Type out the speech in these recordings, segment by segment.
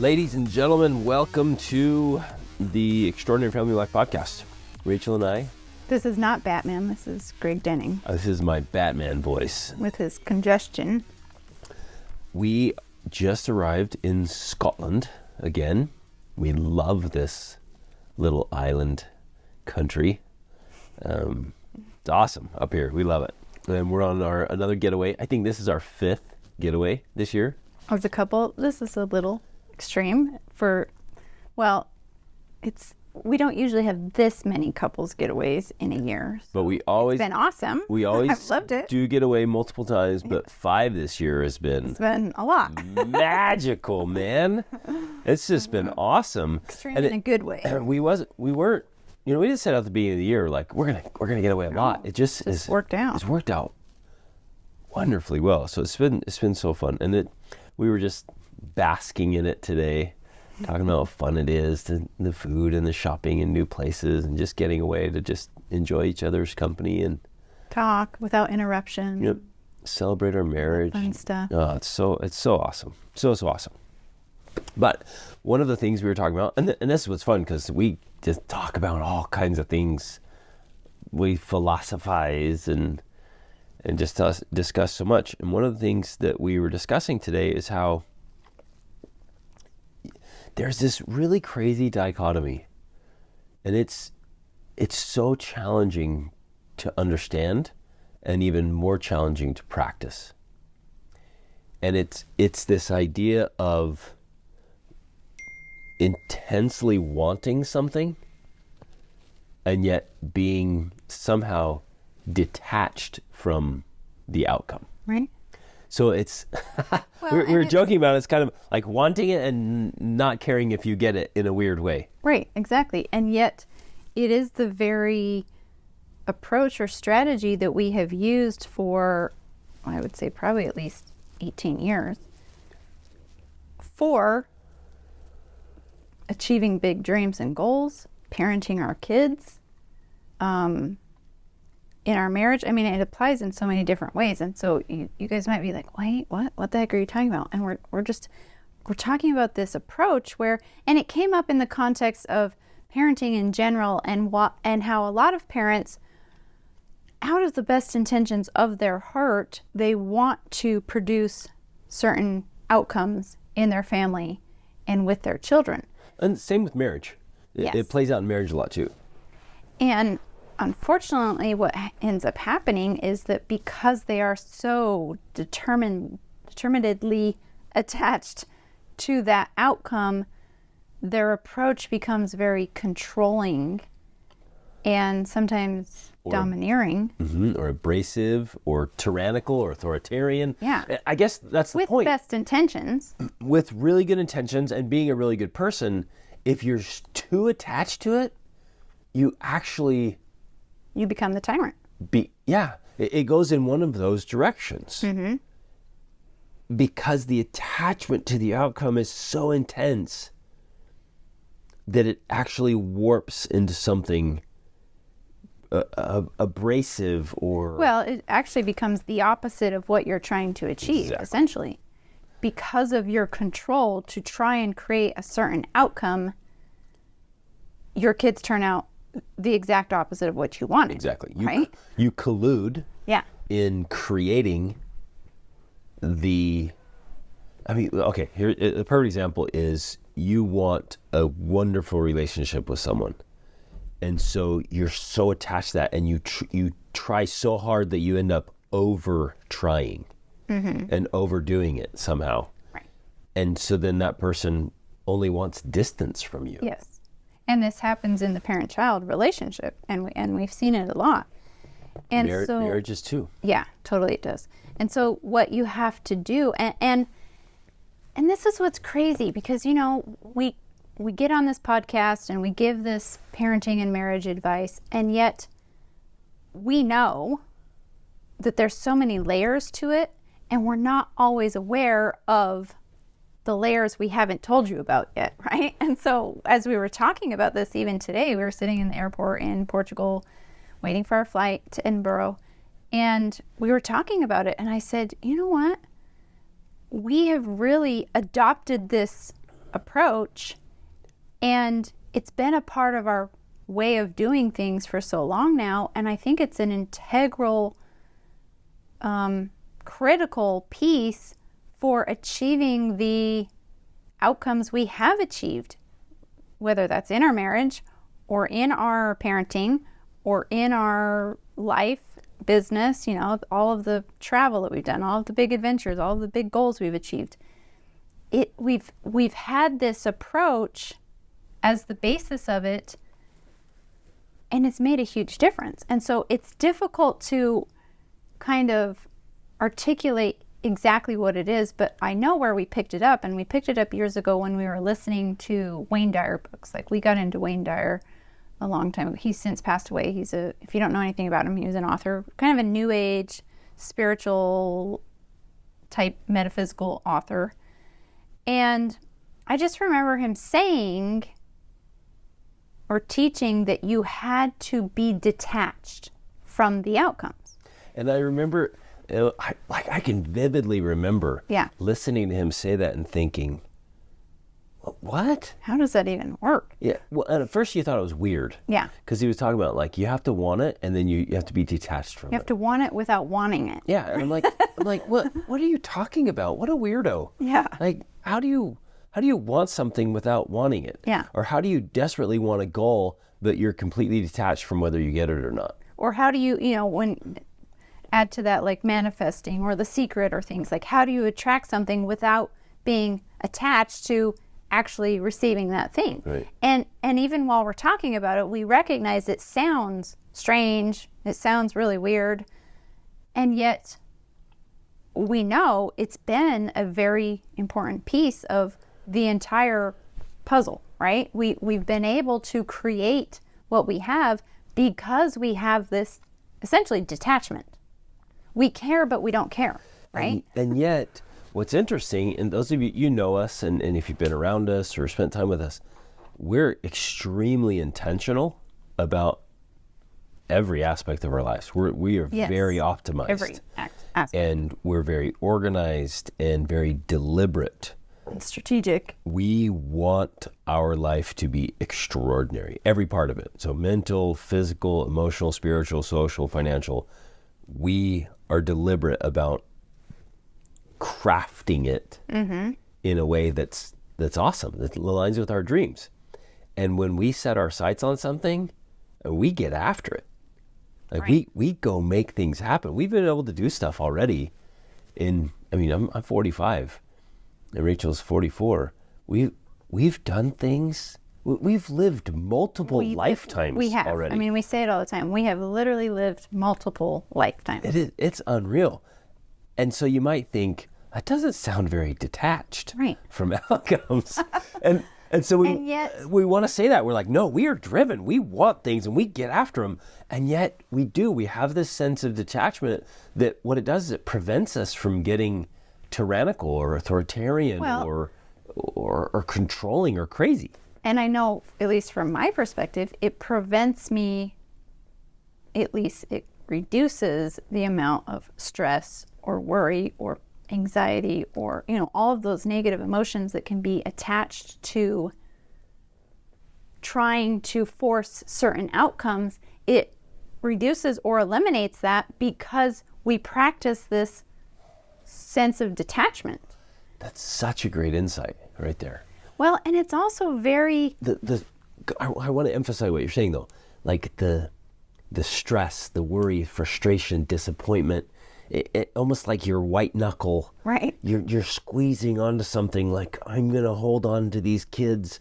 Ladies and gentlemen, welcome to the Extraordinary Family Life Podcast. Rachel and I. This is not Batman. This is Greg Denning. This is my Batman voice. With his congestion. We just arrived in Scotland again. We love this little island country. It's awesome up here. We love it. And we're on another getaway. I think this is our 5th getaway this year. As a couple, this is a little extreme we don't usually have this many couples getaways in a year. But we always... It's been awesome. We always I've loved it. Do get away multiple times, but 5 this year has been... It's been a lot. Magical, man. It's just been awesome. Extreme in a good way. We weren't, we didn't set out at the beginning of the year like we're gonna get away a lot. It just worked out. It's worked out wonderfully well. So it's been so fun, and we were just basking in it today, talking about how fun it is, the food and the shopping in new places, and just getting away to just enjoy each other's company and talk without interruption. Celebrate our marriage. Fun stuff. Oh, it's so awesome, so awesome. But one of the things we were talking about, and this is what's fun because we just talk about all kinds of things. We philosophize and just discuss so much. And one of the things that we were discussing today is how there's this really crazy dichotomy, and it's so challenging to understand and even more challenging to practice. And it's this idea of intensely wanting something and yet being somehow detached from the outcome. Right. So it's, we were joking about it. It's kind of like wanting it and not caring if you get it in a weird way. Right, exactly. And yet it is the very approach or strategy that we have used for, I would say probably at least 18 years for achieving big dreams and goals, parenting our kids, in our marriage. I mean, it applies in so many different ways. And so you guys might be like, wait, what the heck are you talking about? And we're talking about this approach and it came up in the context of parenting in general and how a lot of parents, out of the best intentions of their heart, they want to produce certain outcomes in their family and with their children. And same with marriage. Yes. It plays out in marriage a lot too. And unfortunately, what ends up happening is that because they are so determinedly attached to that outcome, their approach becomes very controlling and sometimes domineering. Or abrasive or tyrannical or authoritarian. Yeah. I guess that's the point. With best intentions. With really good intentions and being a really good person, if you're too attached to it, you become the tyrant. It goes in one of those directions. Mm-hmm. Because the attachment to the outcome is so intense that it actually warps into something abrasive or... Well, it actually becomes the opposite of what you're trying to achieve, essentially. Because of your control to try and create a certain outcome, your kids turn out the exact opposite of what you wanted. Exactly. Right? You collude in creating here, a perfect example is you want a wonderful relationship with someone. And so you're so attached to that, and you try so hard that you end up over trying and overdoing it somehow. Right. And so then that person only wants distance from you. Yes. And this happens in the parent-child relationship, and we've seen it a lot. And marriages too. Yeah, totally it does. And so what you have to do, and this is what's crazy, because we get on this podcast and we give this parenting and marriage advice, and yet we know that there's so many layers to it, and we're not always aware of the layers we haven't told you about yet, right? And so as we were talking about this even today, we were sitting in the airport in Portugal waiting for our flight to Edinburgh, and we were talking about it, and I said, you know what? We have really adopted this approach, and it's been a part of our way of doing things for so long now, and I think it's an integral, critical piece for achieving the outcomes we have achieved, whether that's in our marriage or in our parenting or in our life, business, you know, all of the travel that we've done, all of the big adventures, all of the big goals we've achieved. We've had this approach as the basis of it, and it's made a huge difference. And so it's difficult to kind of articulate exactly what it is, but I know where we picked it up, and we picked it up years ago when we were listening to Wayne Dyer books. Like, we got into Wayne Dyer a long time. He's since passed away. If you don't know anything about him, he was an author, kind of a new age, spiritual type metaphysical author. And I just remember him saying or teaching that you had to be detached from the outcomes. And I remember, I can vividly remember listening to him say that and thinking, what? How does that even work? Yeah. Well, and at first you thought it was weird. Yeah. Because he was talking about, like, you have to want it, and then you have to be detached from it. You have to want it without wanting it. Yeah. And I'm like, what are you talking about? What a weirdo. Yeah. Like, how do you want something without wanting it? Yeah. Or how do you desperately want a goal, but you're completely detached from whether you get it or not? Or how do you, when add to that, like manifesting or The Secret or things, like, how do you attract something without being attached to actually receiving that thing? Right. And even while we're talking about it, we recognize it sounds strange, it sounds really weird, and yet we know it's been a very important piece of the entire puzzle, right? We've been able to create what we have because we have this essentially detachment. We care, but we don't care, right? And yet, what's interesting, and those of you, you know us, and if you've been around us or spent time with us, we're extremely intentional about every aspect of our lives. We are very optimized. Every aspect. And we're very organized and very deliberate. And strategic. We want our life to be extraordinary, every part of it. So mental, physical, emotional, spiritual, social, financial. We are deliberate about crafting it in a way that's awesome, that aligns with our dreams. And when we set our sights on something, we get after it. Like, we go make things happen. We've been able to do stuff already. I'm 45, and Rachel's 44. We've done things. We've lived multiple lifetimes already. I mean, we say it all the time. We have literally lived multiple lifetimes. It's unreal. And so you might think, that doesn't sound very detached from outcomes. And so we want to say that. We're like, no, we are driven. We want things and we get after them. And yet we do. We have this sense of detachment that what it does is it prevents us from getting tyrannical or authoritarian or controlling or crazy. And I know, at least from my perspective, it prevents me, at least it reduces the amount of stress or worry or anxiety or, all of those negative emotions that can be attached to trying to force certain outcomes. It reduces or eliminates that because we practice this sense of detachment. That's such a great insight right there. Well, and it's also very... I want to emphasize what you're saying, though. Like the stress, the worry, frustration, disappointment, it almost like your white knuckle. Right. You're squeezing onto something like, I'm going to hold on to these kids.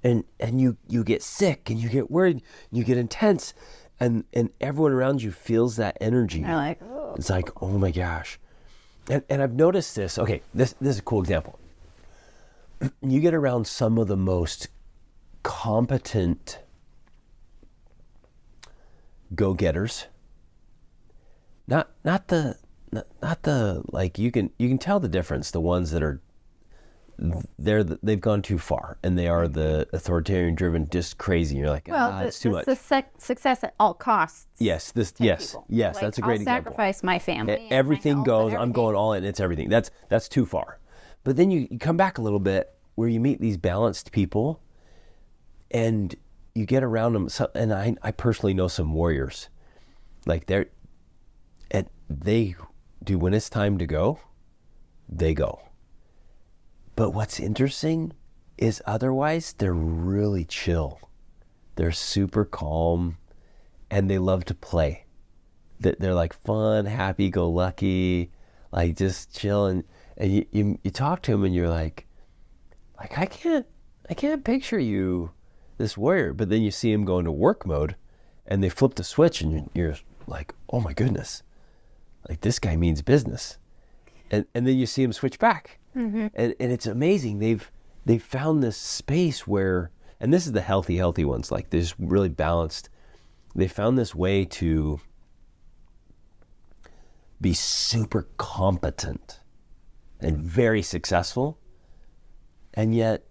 And you get sick and you get worried, and you get intense. And everyone around you feels that energy. They're like, oh. It's like, oh my gosh. And I've noticed this. Okay, this is a cool example. You get around some of the most competent go-getters. Not the like, you can tell the difference. The ones that are they've gone too far, and they are the authoritarian driven, just crazy. You're like, it's too much. The success at all costs. Yes, yes, people. like, that's a great I'll example. Sacrifice my family. Everything goes. I'm going all in. It's everything. That's too far. But then you come back a little bit, where you meet these balanced people and you get around them. So, and I personally know some warriors, like they do, when it's time to go, they go. But what's interesting is otherwise they're really chill. They're super calm and they love to play. They're like fun, happy-go-lucky, like just chill. And you talk to them and you're like I can't picture you this warrior. But then you see him go into work mode and they flip the switch and you're like, oh my goodness, like this guy means business. And then you see him switch back. Mm-hmm. And it's amazing. They've found this space where, and this is the healthy ones, like this really balanced. They found this way to be super competent and very successful, and yet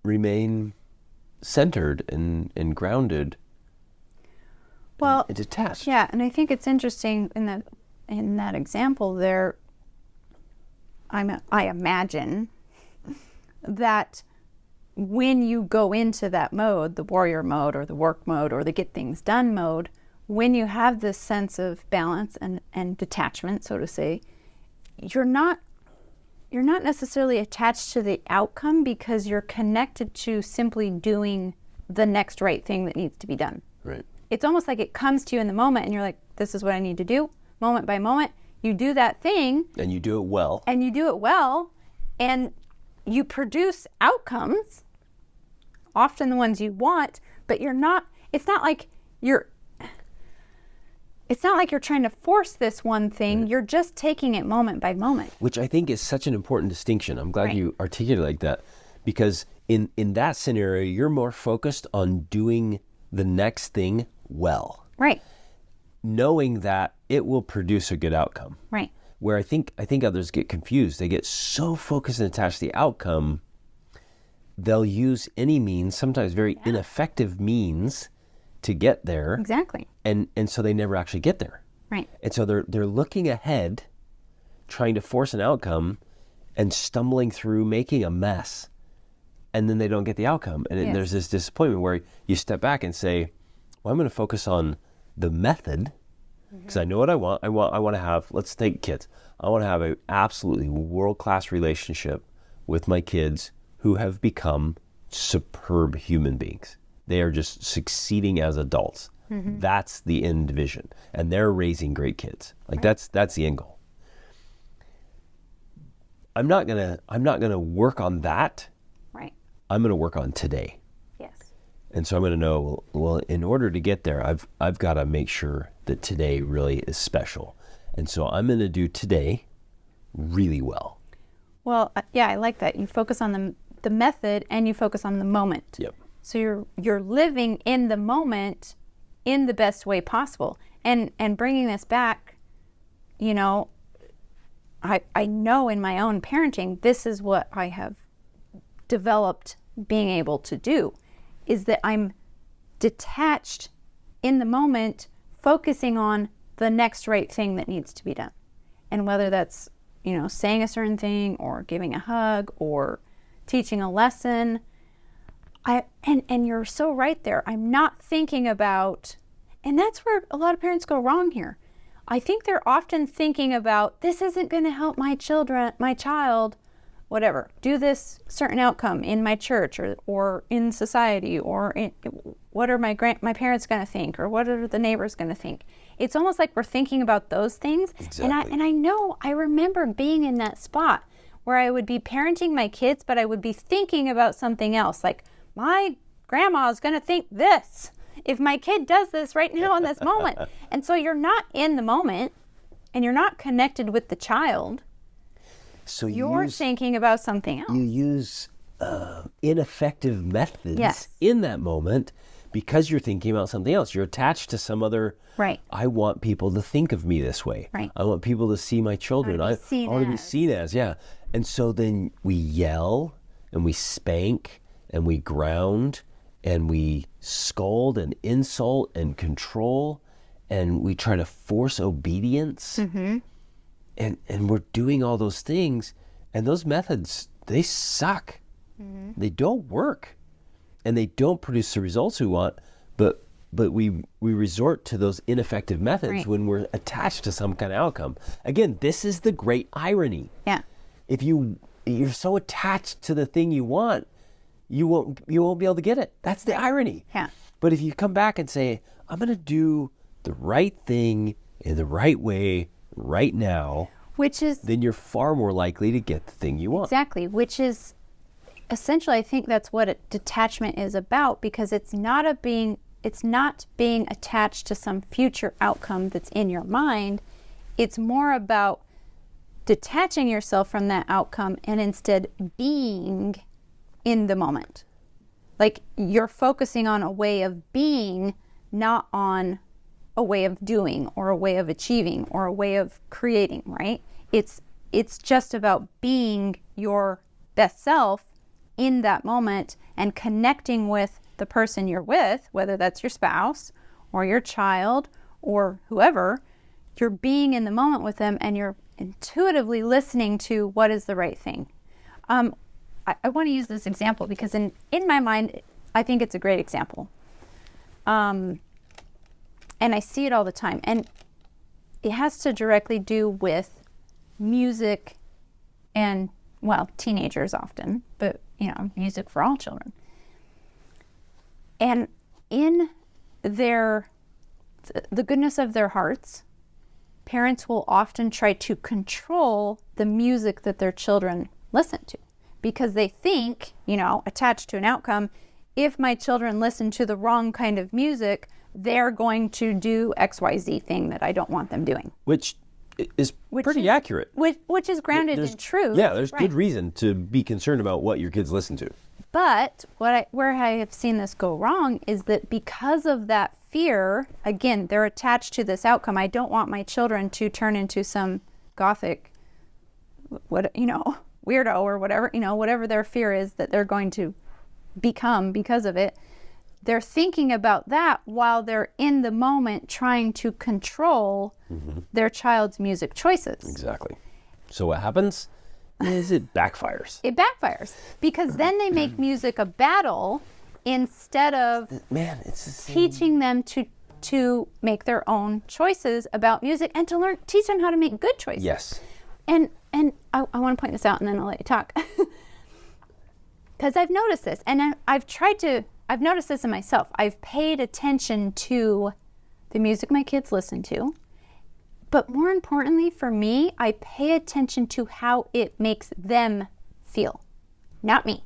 remain centered and grounded. Well, and detached. Yeah, and I think it's interesting in that example there. I imagine that when you go into that mode, the warrior mode or the work mode or the get things done mode, when you have this sense of balance and detachment, so to say, you're not necessarily attached to the outcome because you're connected to simply doing the next right thing that needs to be done. Right. It's almost like it comes to you in the moment and you're like, this is what I need to do, moment by moment. You do that thing. And you do it well. And you produce outcomes, often the ones you want, but it's not like you're trying to force this one thing. Right. You're just taking it moment by moment. Which I think is such an important distinction. I'm glad you articulated like that, because in that scenario, you're more focused on doing the next thing well. Right. Knowing that it will produce a good outcome. Right. Where I think others get confused. They get so focused and attached to the outcome, they'll use any means, sometimes very ineffective means, to get there. Exactly. And so they never actually get there. Right. And so they're looking ahead, trying to force an outcome, and stumbling through, making a mess, and then they don't get the outcome. And there's this disappointment where you step back and say, well, I'm going to focus on the method, because I know what I want. I want to have, let's take kids. I want to have an absolutely world-class relationship with my kids who have become superb human beings. They are just succeeding as adults. Mm-hmm. That's the end vision. And they're raising great kids. Like that's the end goal. I'm not gonna work on that. Right. I'm gonna work on today. Yes. And so I'm gonna know, well, in order to get there, I've got to make sure that today really is special. And so I'm gonna do today really well. Well, yeah, I like that. You focus on the method and you focus on the moment. Yep. So you're living in the moment in the best way possible. And bringing this back, you know, I know in my own parenting, this is what I have developed being able to do, is that I'm detached in the moment, focusing on the next right thing that needs to be done. And whether that's, you know, saying a certain thing or giving a hug or teaching a lesson, and you're so right there. I'm not thinking about, and that's where a lot of parents go wrong here. I think they're often thinking about, this isn't going to help my child, whatever, do this certain outcome in my church or in society, or what are my parents going to think, or what are the neighbors going to think. It's almost like we're thinking about those things. Exactly. And I remember being in that spot where I would be parenting my kids, but I would be thinking about something else, like, my grandma is going to think this if my kid does this right now in this moment. And so you're not in the moment and you're not connected with the child. So you're thinking about something else. You use ineffective methods in that moment because you're thinking about something else. You're attached to some other, I want people to think of me this way. Right. I want people to see my children. I want to be seen as, And so then we yell and we spank and we ground and we scold and insult and control and we try to force obedience. Mm-hmm. And we're doing all those things, and those methods, they suck. They don't work, and they don't produce the results we want, but we resort to those ineffective methods when we're attached to some kind of outcome. Again, this is the great irony. Yeah. If you're so attached to the thing you want, you won't be able to get it. That's the irony. Yeah. But if you come back and say, I'm going to do the right thing in the right way right now, then you're far more likely to get the thing you want. Exactly, which is essentially, I think that's what detachment is about, because it's not being attached to some future outcome that's in your mind. It's more about detaching yourself from that outcome and instead being in the moment. Like, you're focusing on a way of being, not on a way of doing or a way of achieving or a way of creating, right? It's just about being your best self in that moment and connecting with the person you're with, whether that's your spouse or your child or whoever. You're being in the moment with them, and you're intuitively listening to what is the right thing. I want to use this example because in my mind, I think it's a great example. And I see it all the time. And it has to directly do with music and, well, teenagers often, but, music for all children. And in the goodness of their hearts, parents will often try to control the music that their children listen to, because they think, attached to an outcome, if my children listen to the wrong kind of music, they're going to do XYZ thing that I don't want them doing. Which is pretty accurate. Which is grounded in truth. Yeah, there's good reason to be concerned about what your kids listen to. But where I have seen this go wrong is that because of that fear, again, they're attached to this outcome. I don't want my children to turn into some gothic, weirdo or whatever, whatever their fear is that they're going to become because of it. They're thinking about that while they're in the moment trying to control their child's music choices. Exactly. So what happens is it backfires. It backfires because then they make music a battle instead of teaching them to make their own choices about music and to teach them how to make good choices. Yes. And I want to point this out, and then I'll let you talk. Because I've noticed this, and I've noticed this in myself. I've paid attention to the music my kids listen to, but more importantly for me, I pay attention to how it makes them feel, not me.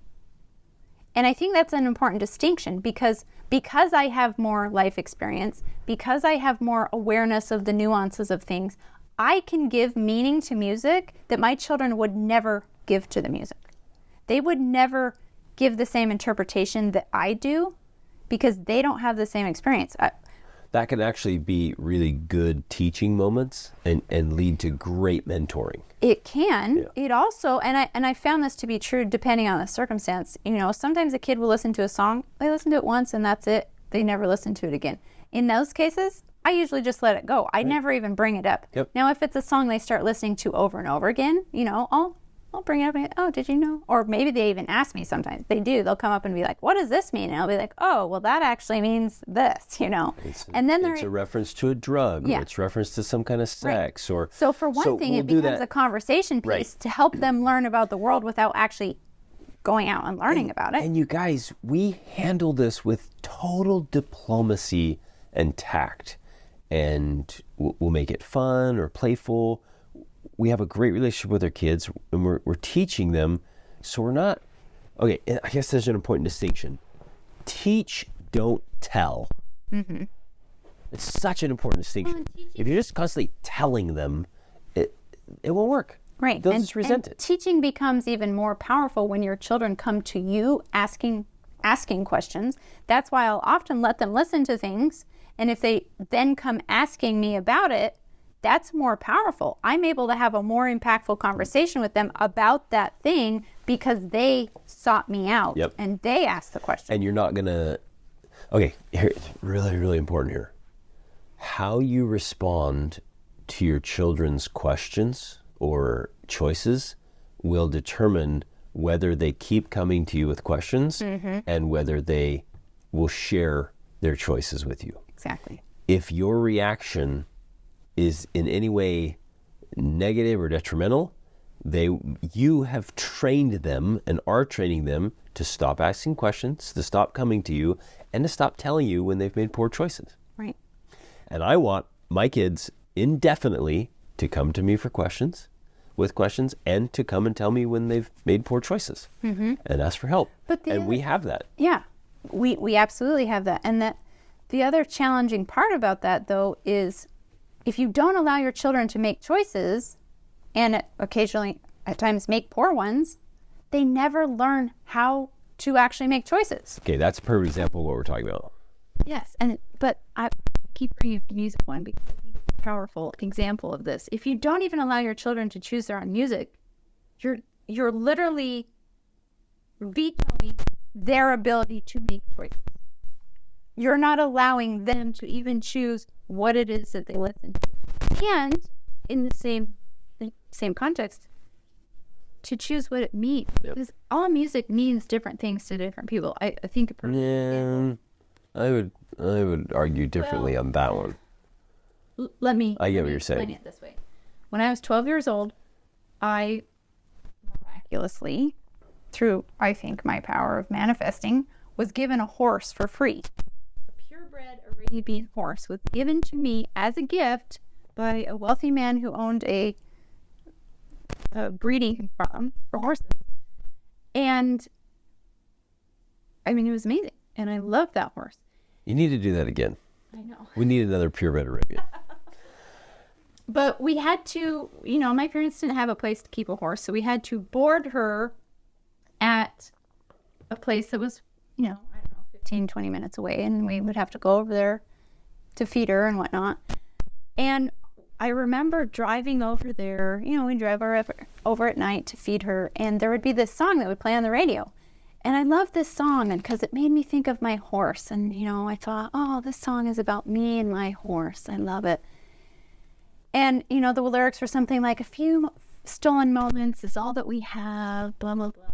And I think that's an important distinction because I have more life experience, because I have more awareness of the nuances of things, I can give meaning to music that my children would never give to the music. They would never give the same interpretation that I do because they don't have the same experience. That can actually be really good teaching moments and lead to great mentoring. It can. Yeah. It also, and I found this to be true depending on the circumstance. Sometimes a kid will listen to a song, they listen to it once and that's it. They never listen to it again. In those cases, I usually just let it go. I never even bring it up. Yep. Now, if it's a song they start listening to over and over again, I'll bring it up and oh, did you know? Or maybe they even ask me sometimes. They do. They'll come up and be like, what does this mean? And I'll be like, oh, well, that actually means this, And then it's a reference to a drug, or it's reference to some kind of sex. Or So for one thing, it becomes a conversation piece to help them learn about the world without actually going out and learning about it. And you guys, we handle this with total diplomacy and tact. And we'll make it fun or playful. We have a great relationship with our kids, and we're teaching them. So we're not, okay, I guess there's an important distinction. Teach, don't tell. Mm-hmm. It's such an important distinction. If you're just constantly telling them, it won't work. Right. They'll just resent it. Teaching becomes even more powerful when your children come to you asking questions. That's why I'll often let them listen to things. And if they then come asking me about it, that's more powerful. I'm able to have a more impactful conversation with them about that thing because they sought me out and they asked the question. And you're not going to, okay, here, it's really, really important here. How you respond to your children's questions or choices will determine whether they keep coming to you with questions and whether they will share their choices with you. Exactly. If your reaction is in any way negative or detrimental, you have trained them and are training them to stop asking questions, to stop coming to you, and to stop telling you when they've made poor choices. Right. And I want my kids indefinitely to come to me with questions, and to come and tell me when they've made poor choices and ask for help. And we have that. Yeah, we absolutely have that. And that the other challenging part about that, though, is if you don't allow your children to make choices, and occasionally at times make poor ones, they never learn how to actually make choices. Okay, that's a perfect example of what we're talking about. Yes, but I keep bringing up the music one because it's a powerful example of this. If you don't even allow your children to choose their own music, you're literally vetoing their ability to make choices. You're not allowing them to even choose what it is that they listen to. And in the same context, to choose what it means. Because all music means different things to different people. I think I would argue differently on that one. I get what you're saying. Explain it this way. When I was 12 years old, I miraculously, through I think my power of manifesting, was given a horse for free. A purebred Arabian horse was given to me as a gift by a wealthy man who owned a breeding farm for horses. And I mean, it was amazing. And I loved that horse. You need to do that again. I know. We need another purebred Arabian. But we had to, my parents didn't have a place to keep a horse. So we had to board her at a place that was, 15, 20 minutes away. And we would have to go over there to feed her and whatnot. And I remember driving over there, we drive over at night to feed her, and there would be this song that would play on the radio. And I loved this song because it made me think of my horse. And, I thought, oh, this song is about me and my horse. I love it. And, the lyrics were something like, a few stolen moments is all that we have, blah, blah, blah.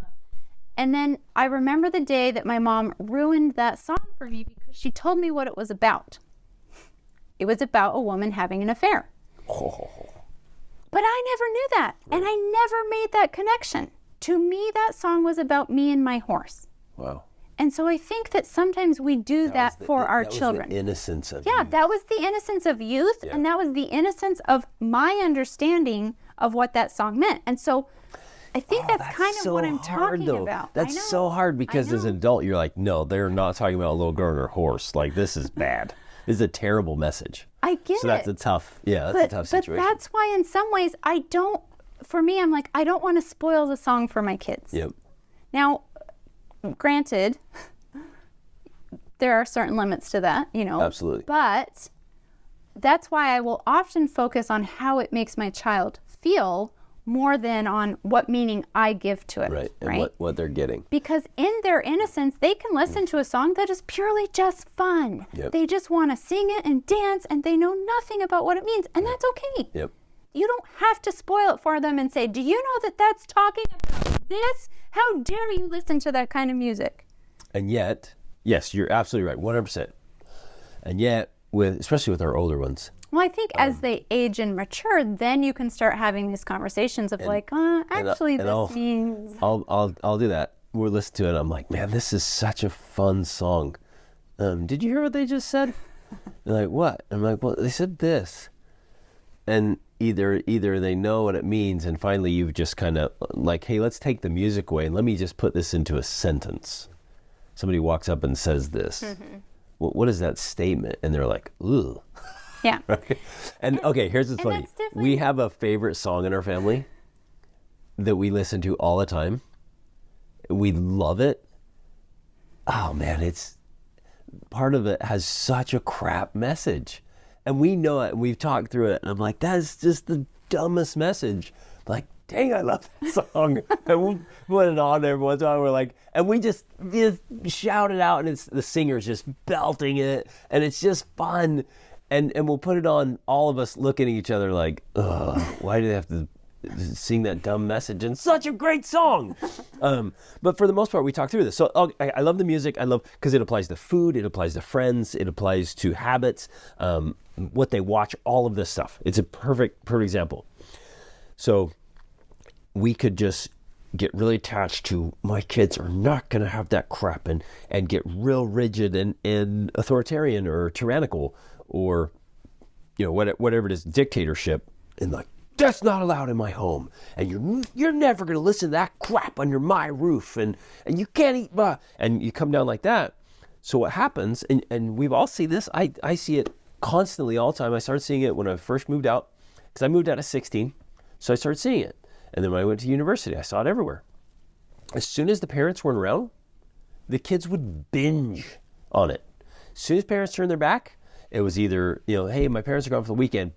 And then I remember the day that my mom ruined that song for me because she told me what it was about. It was about a woman having an affair. Oh. But I never knew that. And I never made that connection. To me, that song was about me and my horse. Wow. And so I think that sometimes we do that for our children. That was the innocence of youth. youth. That was the innocence of youth. Yeah. And that was the innocence of my understanding of what that song meant. And so I think that's kind of what I'm talking about. That's so hard because as an adult, you're like, no, they're not talking about a little girl and her horse. Like, this is bad. This is a terrible message. I get it. So that's a tough situation. But that's why in some ways I'm like, I don't want to spoil the song for my kids. Yep. Now, granted, there are certain limits to that, Absolutely. But that's why I will often focus on how it makes my child feel more than on what meaning I give to it. Right. And what they're getting. Because in their innocence, they can listen to a song that is purely just fun. Yep. They just want to sing it and dance, and they know nothing about what it means, and that's okay. Yep. You don't have to spoil it for them and say, do you know that that's talking about this? How dare you listen to that kind of music? And yet, yes, you're absolutely right, 100%. And yet, especially with our older ones. Well, I think as they age and mature, then you can start having these conversations of actually this means. I'll do that. We'll listen to it. I'm like, man, this is such a fun song. Did you hear what they just said? They're like, what? I'm like, well, they said this. And either they know what it means, and finally you've just kind of like, hey, let's take the music away and let me just put this into a sentence. Somebody walks up and says this. Mm-hmm. What is that statement? And they're like, ooh. Yeah. Right? And okay, here's what's funny. We have a favorite song in our family that we listen to all the time. We love it. Oh man, part of it has such a crap message. And we know it, and we've talked through it, and I'm like, that is just the dumbest message. Like, dang, I love that song. And we'll put it on every once in a while. We're like, and we just shout it out, and it's the singer's just belting it, and it's just fun. And we'll put it on, all of us looking at each other like, ugh, why do they have to sing that dumb message and such a great song. But for the most part, we talk through this. So I love the music. I love, because it applies to food, it applies to friends, it applies to habits, what they watch, all of this stuff. It's a perfect example. So we could just get really attached to, my kids are not going to have that crap, and get real rigid and authoritarian or tyrannical, or, you know, whatever it is, dictatorship, and like, that's not allowed in my home, and you're never going to listen to that crap under my roof, and you can't eat, and you come down like that. So what happens, and we've all seen this, I see it constantly all the time. I started seeing it when I first moved out, because I moved out at 16, so I started seeing it. And then when I went to university, I saw it everywhere. As soon as the parents weren't around, the kids would binge on it. As soon as parents turned their back, it was either, you know, hey, my parents are gone for the weekend,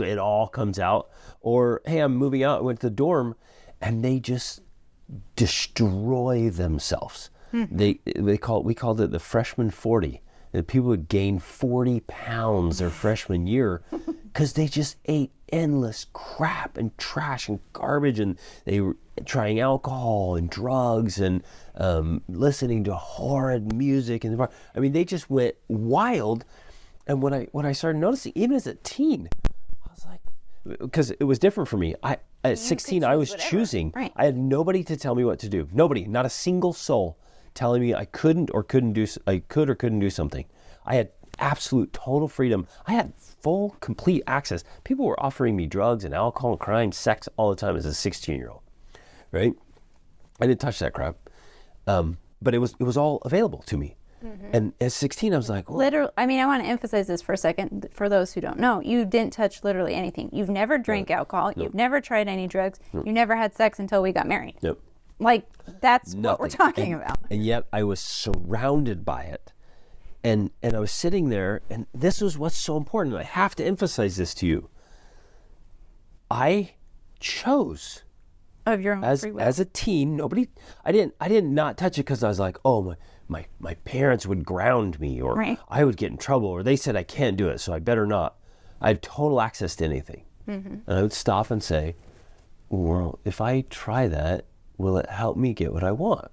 it all comes out. Or, hey, I'm moving out, I went to the dorm, and they just destroy themselves. We called it the freshman 40. And people would gain 40 pounds their freshman year because they just ate endless crap and trash and garbage, and they were trying alcohol and drugs and listening to horrid music. And I mean, they just went wild. And when I started noticing, even as a teen, I was like, because it was different for me. At 16, I was choosing. Right. I had nobody to tell me what to do. Nobody, not a single soul telling me I could or couldn't do something. I had absolute total freedom. I had full, complete access. People were offering me drugs and alcohol and crime, sex all the time as a 16-year-old, right? I didn't touch that crap, but it was all available to me. Mm-hmm. And at 16, I was like, oh. Literally, I mean, I want to emphasize this for a second. For those who don't know, you didn't touch literally anything. You've never drank alcohol. Nope. You've never tried any drugs. Nope. You never had sex until we got married. Nope. Like, that's Nothing. what we're talking about. And yet I was surrounded by it. And I was sitting there, and this was what's so important. I have to emphasize this to you. I chose of your own free will. As a teen. I didn't not touch it because I was like, oh, my parents would ground me, or right. I would get in trouble, or they said I can't do it, so I better not. I had total access to anything. Mm-hmm. And I would stop and say, well, if I try that, will it help me get what I want?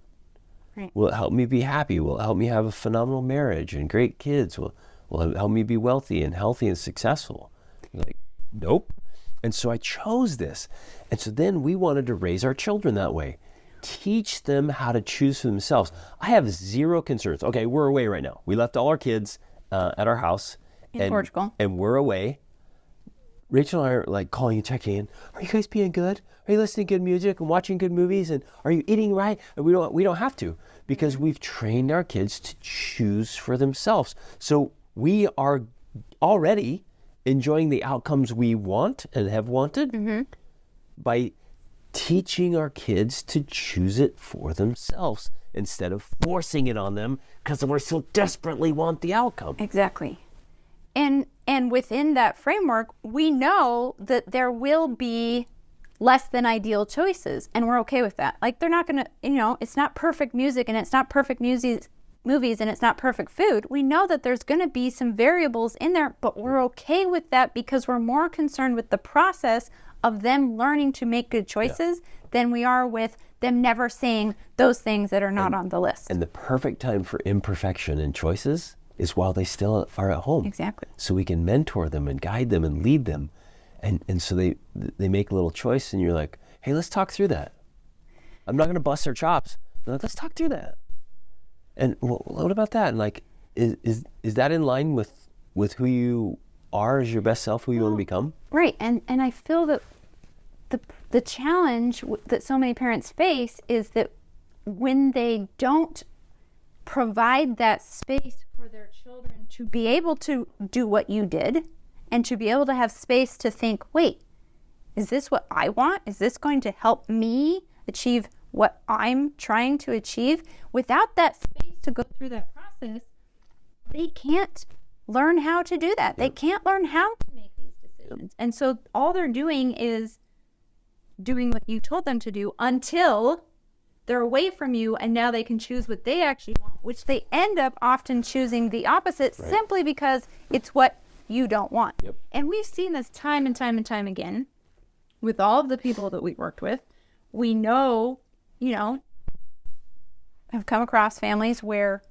Right. Will it help me be happy? Will it help me have a phenomenal marriage and great kids? Will it help me be wealthy and healthy and successful? Like, nope. And so I chose this. And so then we wanted to raise our children that way. Teach them how to choose for themselves. I have zero concerns. Okay, we're away right now. We left all our kids at our house. In Portugal. And we're away. Rachel and I are like calling and checking in. Are you guys being good? Are you listening to good music and watching good movies? And are you eating right? And we don't have to, because we've trained our kids to choose for themselves. So we are already enjoying the outcomes we want and have wanted by teaching our kids to choose it for themselves instead of forcing it on them because we so desperately want the outcome. Exactly. And within that framework, we know that there will be less than ideal choices, and we're okay with that. Like, they're not going to, it's not perfect music, and it's not perfect movies, and it's not perfect food. We know that there's going to be some variables in there, but we're okay with that because we're more concerned with the process of them learning to make good choices than we are with them never saying those things that are not on the list. And the perfect time for imperfection in choices is while they still are at home. Exactly. So we can mentor them and guide them and lead them. And so they make a little choice, and you're like, hey, let's talk through that. I'm not going to bust their chops. Like, let's talk through that. And what about that? And like, is that in line with who you are as your best self, who you want to become? Right. And I feel that the challenge that so many parents face is that when they don't provide that space for their children to be able to do what you did, and to be able to have space to think, wait, is this what I want? Is this going to help me achieve what I'm trying to achieve? Without that space to go through that process, they can't learn how to do that. They can't learn how to make these decisions. And so all they're doing is doing what you told them to do until they're away from you, and now they can choose what they actually want, which they end up often choosing the opposite simply because it's what you don't want. Yep. And we've seen this time and time and time again with all of the people that we worked with. We know, have come across families where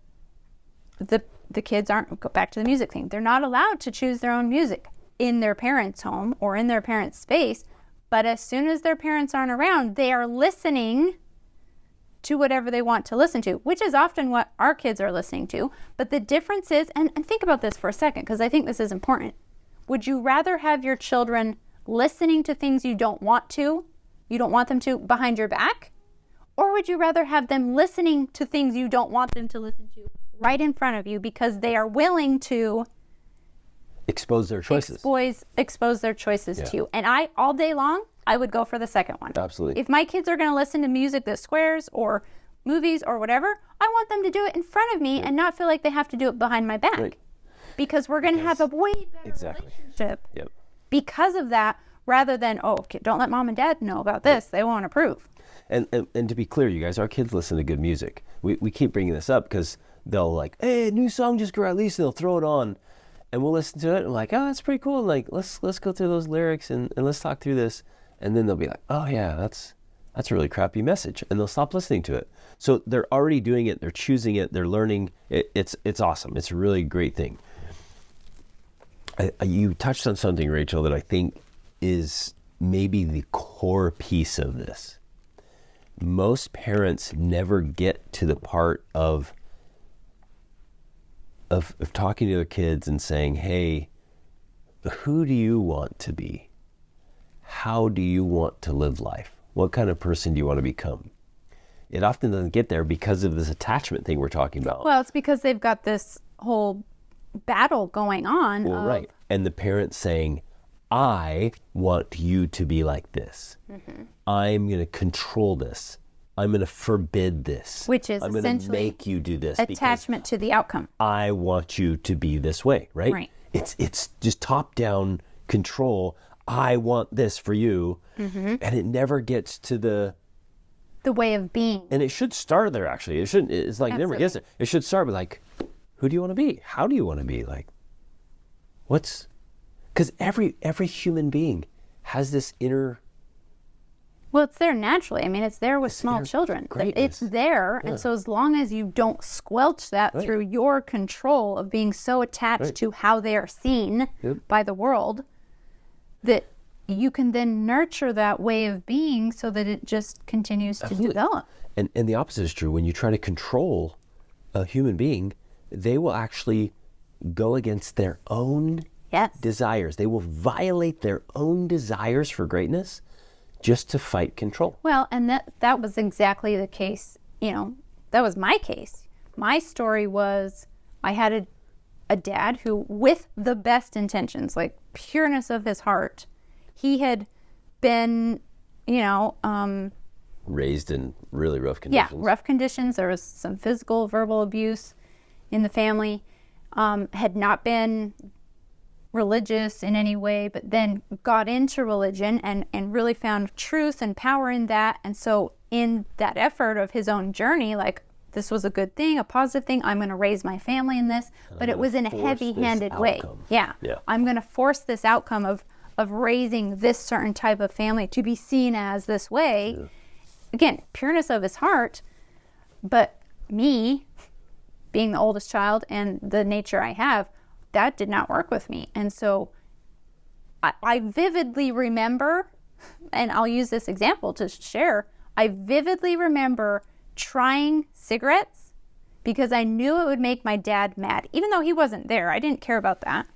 the kids aren't, go back to the music thing, they're not allowed to choose their own music in their parents' home or in their parents' space. But as soon as their parents aren't around, they are listening to whatever they want to listen to, which is often what our kids are listening to. But the difference is, and think about this for a second, because I think this is important. Would you rather have your children listening to things you don't want them to behind your back? Or would you rather have them listening to things you don't want them to listen to right in front of you because they are willing to expose their choices? Expose their choices to you. And all day long, I would go for the second one. Absolutely. If my kids are going to listen to music that squares or movies or whatever, I want them to do it in front of me and not feel like they have to do it behind my back. Right. Because we're going to have a way better relationship because of that, rather than, don't let mom and dad know about this. They won't approve. And to be clear, you guys, our kids listen to good music. We keep bringing this up because they'll like, hey, a new song just released, and they'll throw it on. And we'll listen to it and like, oh, that's pretty cool. Like, let's go through those lyrics and let's talk through this. And then they'll be like, oh yeah, that's a really crappy message. And they'll stop listening to it. So they're already doing it. They're choosing it. They're learning. It's awesome. It's a really great thing. You touched on something, Rachel, that I think is maybe the core piece of this. Most parents never get to the part of talking to their kids and saying, hey, who do you want to be? How do you want to live life? What kind of person do you want to become? It often doesn't get there because of this attachment thing we're talking about. Well, it's because they've got this whole battle going on. Well, right. And the parents saying, I want you to be like this. Mm-hmm. I'm going to control this. I'm going to forbid this. Which is I'm going to make you do this. Attachment to the outcome. I want you to be this way, right? Right. It's just top-down control. I want this for you. Mm-hmm. And it never gets to the way of being. And it should start there, actually. It's like, it never gets there. It should start with like, who do you want to be? How do you want to be? Like, because every human being has this inner... Well, it's there naturally. I mean, it's there with small children. Greatness. It's there. Yeah. And so as long as you don't squelch that through your control of being so attached to how they are seen by the world, that you can then nurture that way of being so that it just continues to develop. And the opposite is true. When you try to control a human being, they will actually go against their own desires. They will violate their own desires for greatness just to fight control. Well, and that was exactly the case. That was my case. My story was I had a dad who, with the best intentions, like pureness of his heart, he had been, raised in really rough conditions. Yeah, rough conditions. There was some physical, verbal abuse in the family. Had not been religious in any way, but then got into religion and really found truth and power in that. And so in that effort of his own journey, like, this was a good thing, a positive thing. I'm going to raise my family in this, but it was in a heavy-handed way. Yeah. I'm going to force this outcome of raising this certain type of family to be seen as this way. Yeah. Again, pureness of his heart, but me being the oldest child and the nature I have, that did not work with me. And so I vividly remember, and I'll use this example to share, I vividly remember trying cigarettes because I knew it would make my dad mad. Even though he wasn't there, I didn't care about that.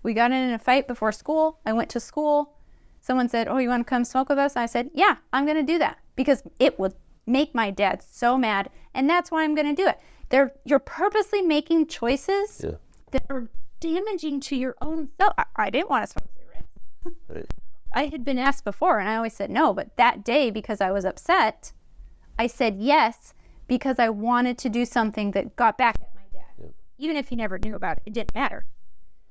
We got in a fight before school. I went to school. Someone said, oh, you want to come smoke with us? And I said, yeah, I'm going to do that because it would make my dad so mad. And that's why I'm going to do it. You're purposely making choices that are damaging to your own self. I didn't want to smoke cigarettes. Right. I had been asked before and I always said no, but that day, because I was upset, I said yes because I wanted to do something that got back at my dad. Even if he never knew about it, it didn't matter.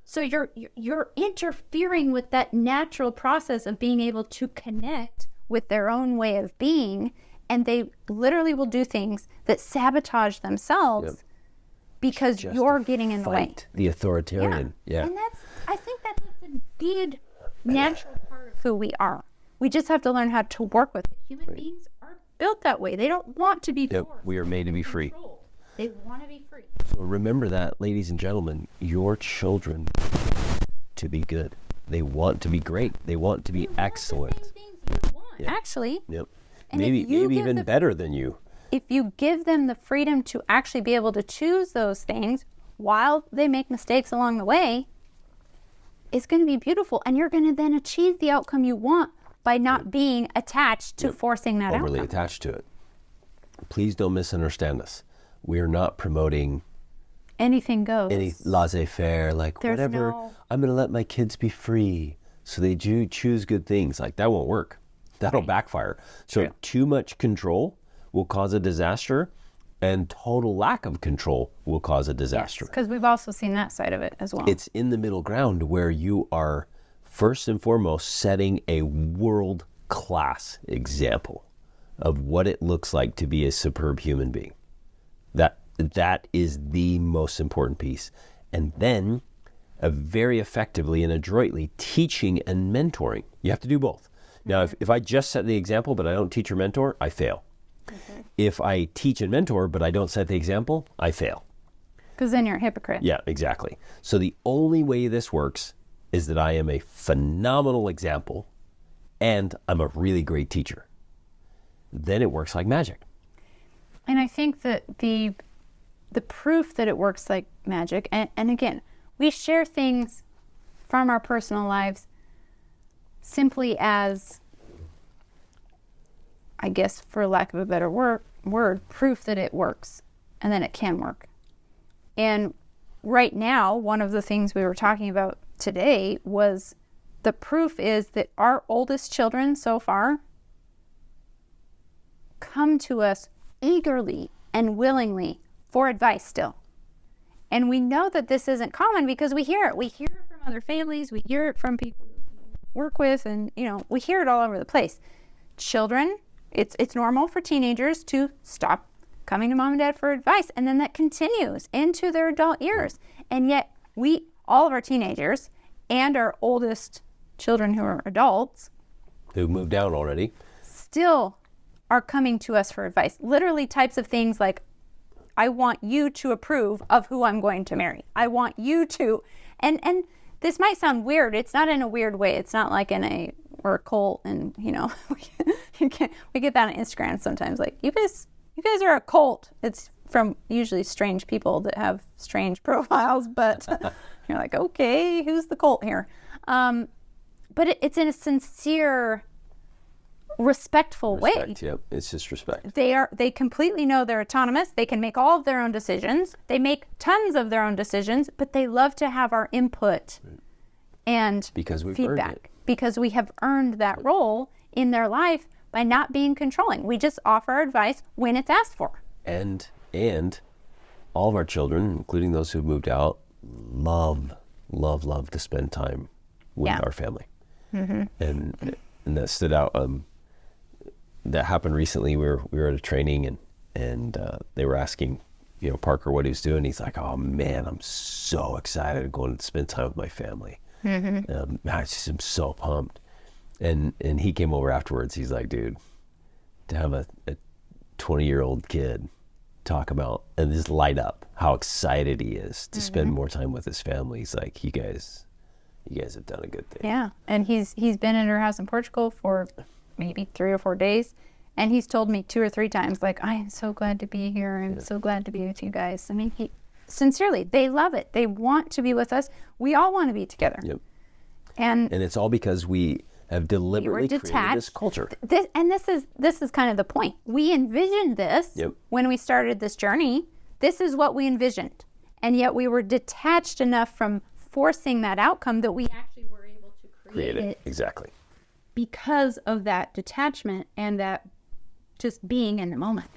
So you're interfering with that natural process of being able to connect with their own way of being, and they literally will do things that sabotage themselves because just you're getting in the way. The authoritarian. Yeah. And I think that's a big natural part of who we are. We just have to learn how to work with it. Human beings are built that way. They don't want to be Yep. forced. We are made to be free. Controlled. They want to be free. So remember that, ladies and gentlemen, your children to be good. They want to be great. They want to be excellent. The same things you want, Yep. actually. Yep. And Maybe if you give even better than you. If you give them the freedom to actually be able to choose those things while they make mistakes along the way, it's going to be beautiful. And you're going to then achieve the outcome you want by not being attached to forcing that Overly outcome. attached to it. Please don't misunderstand us. We're not promoting Anything goes. any laissez-faire, like There's whatever. no- I'm going to let my kids be free so they do choose good things. Like that won't work. That'll backfire. So too much control will cause a disaster, and total lack of control will cause a disaster. Because we've also seen that side of it as well. It's in the middle ground where you are first and foremost setting a world-class example of what it looks like to be a superb human being. That is the most important piece. And then very effectively and adroitly teaching and mentoring. You have to do both. Now, if I just set the example but I don't teach or mentor, I fail. If I teach and mentor but I don't set the example, I fail. Because then you're a hypocrite. Yeah, exactly. So the only way this works is that I am a phenomenal example and I'm a really great teacher. Then it works like magic. And I think that the proof that it works like magic, and again, we share things from our personal lives simply as, I guess, for lack of a better word, proof that it works and that it can work. And right now, one of the things we were talking about today was the proof is that our oldest children so far come to us eagerly and willingly for advice still. And we know that this isn't common because we hear it. We hear it from other families. We hear it from people we work with, and we hear it all over the place. Children, it's normal for teenagers to stop coming to mom and dad for advice, and then that continues into their adult years. And yet all of our teenagers and our oldest children who are adults Who moved down already. still are coming to us for advice. Literally types of things like, I want you to approve of who I'm going to marry. I want you to, and this might sound weird. It's not in a weird way. It's not like we're a cult and, we get that on Instagram sometimes. Like, you guys are a cult. It's from usually strange people that have strange profiles, but you're like, okay, who's the cult here? But it's in a sincere, respectful way. Respect, yep. It's just respect. They completely know they're autonomous. They can make all of their own decisions. They make tons of their own decisions, but they love to have our input and Because we've feedback. earned it. Because we have earned that role in their life by not being controlling. We just offer advice when it's asked for. And all of our children, including those who've moved out, love to spend time with our family. Mm-hmm. And that stood out. That happened recently. We were at a training and they were asking, Parker what he was doing. He's like, oh man, I'm so excited going to spend time with my family. Mm-hmm. I'm so pumped. And he came over afterwards. He's like, dude, to have a 20-year-old kid talk about and just light up how excited he is to spend more time with his family. He's like, you guys have done a good thing. Yeah, and he's been at her house in Portugal for maybe 3 or 4 days, and he's told me 2 or 3 times, like, I am so glad to be here. I'm so glad to be with you guys. I mean, sincerely, they love it. They want to be with us. We all want to be together. Yep. And it's all because we have deliberately created this culture. This is kind of the point. We envisioned this when we started this journey. This is what we envisioned. And yet we were detached enough from forcing that outcome that we actually were able to create it. Exactly. Because of that detachment and that just being in the moment.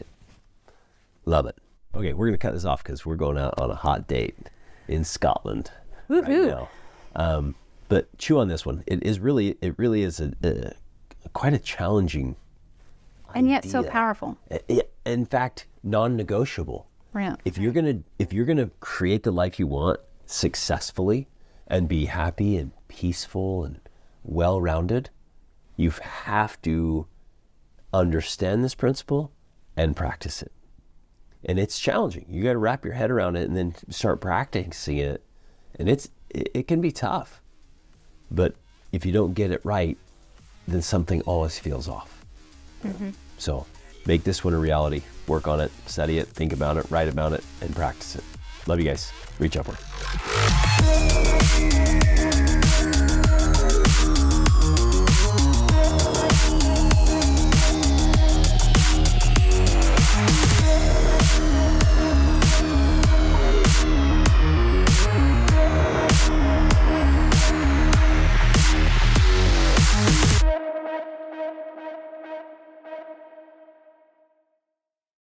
Love it. Okay, we're going to cut this off because we're going out on a hot date in Scotland right now. But chew on this one. It really is a quite a challenging and yet idea. so powerful. In fact, non-negotiable. Yeah. If you're gonna create the life you want successfully and be happy and peaceful and well-rounded, You have to understand this principle and practice it. And it's challenging. You got to wrap your head around it and then start practicing it. And it can be tough. But if you don't get it right, then something always feels off. Mm-hmm. So make this one a reality. Work on it, study it, think about it, write about it, and practice it. Love you guys. Reach upward.